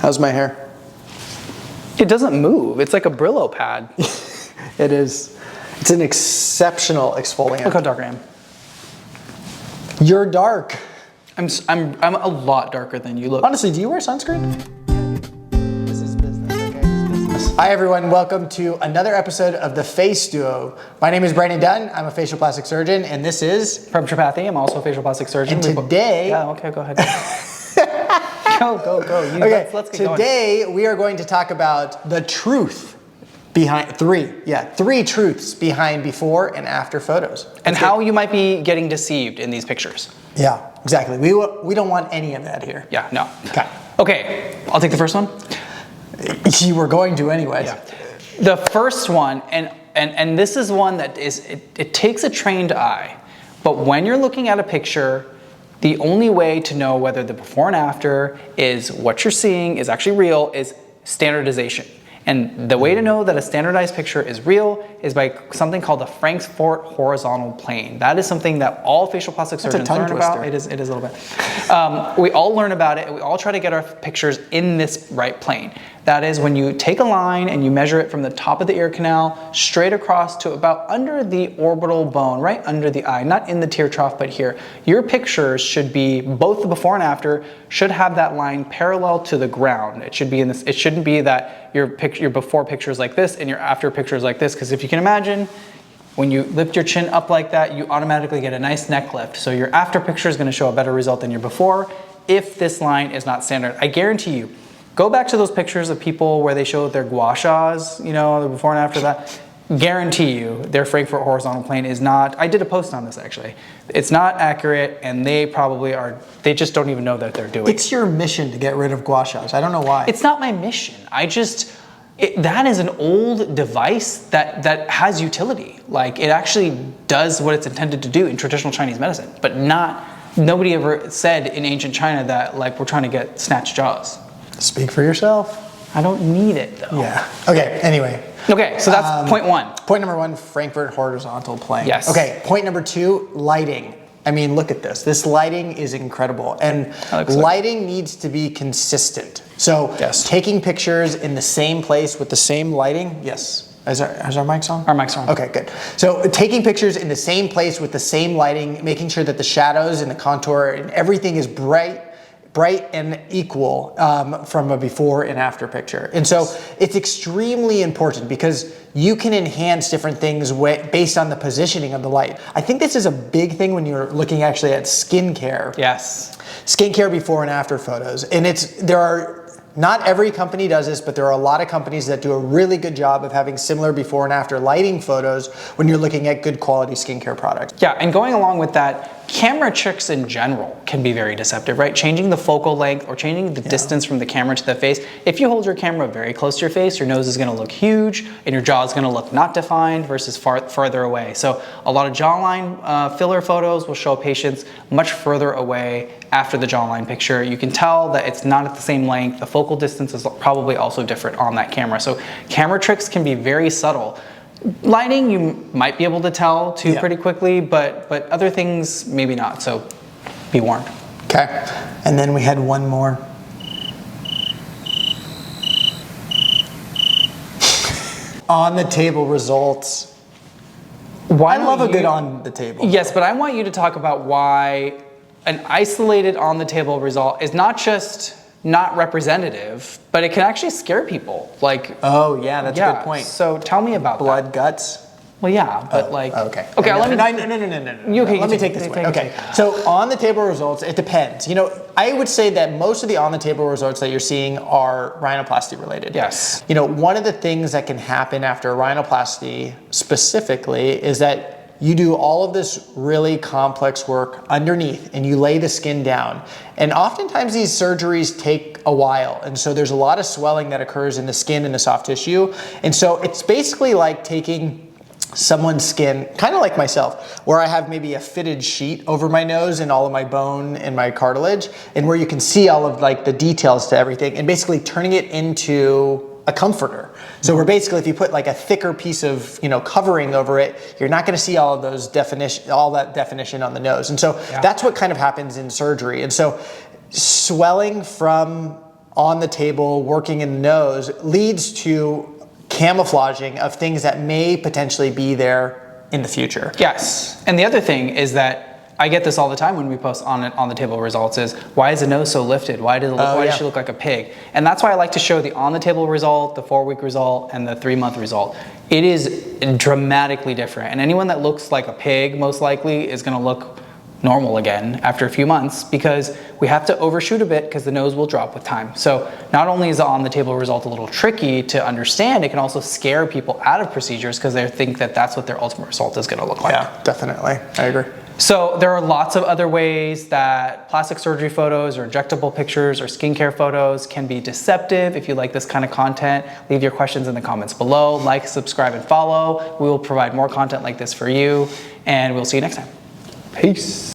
How's my hair? It doesn't move. It's like a Brillo pad. It is. It's an exceptional exfoliant. Look how dark I am. You're dark. I'm a lot darker than you look. Honestly, do you wear sunscreen? This is business, okay? This is business. Hi everyone, welcome to another episode of The Face Duo. My name is Brandon Dunn. I'm a facial plastic surgeon, and this is... From Tripathi. I'm also a facial plastic surgeon. And today... Yeah, okay, go ahead. Go. Okay, Let's get going. Today we are going to talk about the truth behind three truths behind before and after photos. And how you might be getting deceived in these pictures. Yeah, exactly. We don't want any of that here. Yeah, no. Okay, I'll take the first one. You were going to anyways. Yeah. The first one, and this is one that is, it takes a trained eye, but when you're looking at a picture, the only way to know whether the before and after is what you're seeing is actually real is standardization. And the way to know that a standardized picture is real is by something called the Frankfort horizontal plane. That is something that all facial plastic surgeons learn about. It is a little bit. We all learn about it, and we all try to get our pictures in this right plane. That is when you take a line and you measure it from the top of the ear canal straight across to about under the orbital bone, right under the eye, not in the tear trough, but here. Your pictures should be, both the before and after, should have that line parallel to the ground. It should be in this. It shouldn't be that your before picture is like this and your after picture is like this, because if you can imagine, when you lift your chin up like that, you automatically get a nice neck lift. So your after picture is going to show a better result than your before if this line is not standard. I guarantee you, go back to those pictures of people where they show their gua shas, you know, the before and after that. Guarantee you their Frankfort horizontal plane is not, I did a post on this actually, it's not accurate, and they probably are, they just don't even know that they're doing it. It's your mission to get rid of gua shas. I don't know why. It's not my mission. That is an old device that has utility. Like, it actually does what it's intended to do in traditional Chinese medicine, but nobody ever said in ancient China that, like, we're trying to get snatched jaws. Speak for yourself. I don't need it though. Yeah. Okay, anyway. Okay, so that's point one. Point number one, Frankfort horizontal plane. Yes. Okay, point number two, lighting. I mean, look at this. This lighting is incredible. And lighting needs to be consistent. So taking pictures in the same place with the same lighting. Yes. Is our mics on? Our mics are on. Okay, good. So taking pictures in the same place with the same lighting, making sure that the shadows and the contour and everything is bright and equal from a before and after picture. And so it's extremely important because you can enhance different things based on the positioning of the light. I think this is a big thing when you're looking actually at skincare. Yes. Skincare before and after photos. And not every company does this, but there are a lot of companies that do a really good job of having similar before and after lighting photos when you're looking at good quality skincare products. Yeah, and going along with that, camera tricks in general can be very deceptive, right? Changing the focal length or changing the distance from the camera to the face. If you hold your camera very close to your face, your nose is gonna look huge and your jaw is gonna look not defined versus farther away. So a lot of jawline filler photos will show patients much further away after the jawline picture. You can tell that it's not at the same length. The focal distance is probably also different on that camera. So camera tricks can be very subtle. Lighting, you might be able to tell too pretty quickly, but other things, maybe not. So be warned. Okay. And then we had one more. On the table results. I love a good on the table. Yes, but I want you to talk about why an isolated on the table result is not just not representative, but it can actually scare people. Like, oh yeah, that's a good point. So tell me about blood, guts. Well, yeah, but Okay. Okay, let me take this one. Okay, so on the table results, it depends. You know, I would say that most of the on the table results that you're seeing are rhinoplasty related. Yes. You know, one of the things that can happen after a rhinoplasty specifically is that you do all of this really complex work underneath and you lay the skin down. And oftentimes these surgeries take a while. And so there's a lot of swelling that occurs in the skin and the soft tissue. And so it's basically like taking someone's skin, kind of like myself, where I have maybe a fitted sheet over my nose and all of my bone and my cartilage, and where you can see all of like the details to everything, and basically turning it into a comforter. So we're basically, if you put like a thicker piece of, you know, covering over it, you're not going to see all of those all that definition on the nose. And so that's what kind of happens in surgery. And so swelling from on the table, working in the nose, leads to camouflaging of things that may potentially be there in the future. Yes, and the other thing is that I get this all the time when we post on the table results is, why is the nose so lifted? Why does she look like a pig? And that's why I like to show the on the table result, the 4-week result, and the 3-month result. It is dramatically different. And anyone that looks like a pig most likely is gonna look normal again after a few months, because we have to overshoot a bit because the nose will drop with time. So not only is the on the table result a little tricky to understand, it can also scare people out of procedures because they think that that's what their ultimate result is gonna look like. Yeah, definitely, I agree. So there are lots of other ways that plastic surgery photos or injectable pictures or skincare photos can be deceptive. If you like this kind of content, leave your questions in the comments below. Like, subscribe, and follow. We will provide more content like this for you, and we'll see you next time. Peace.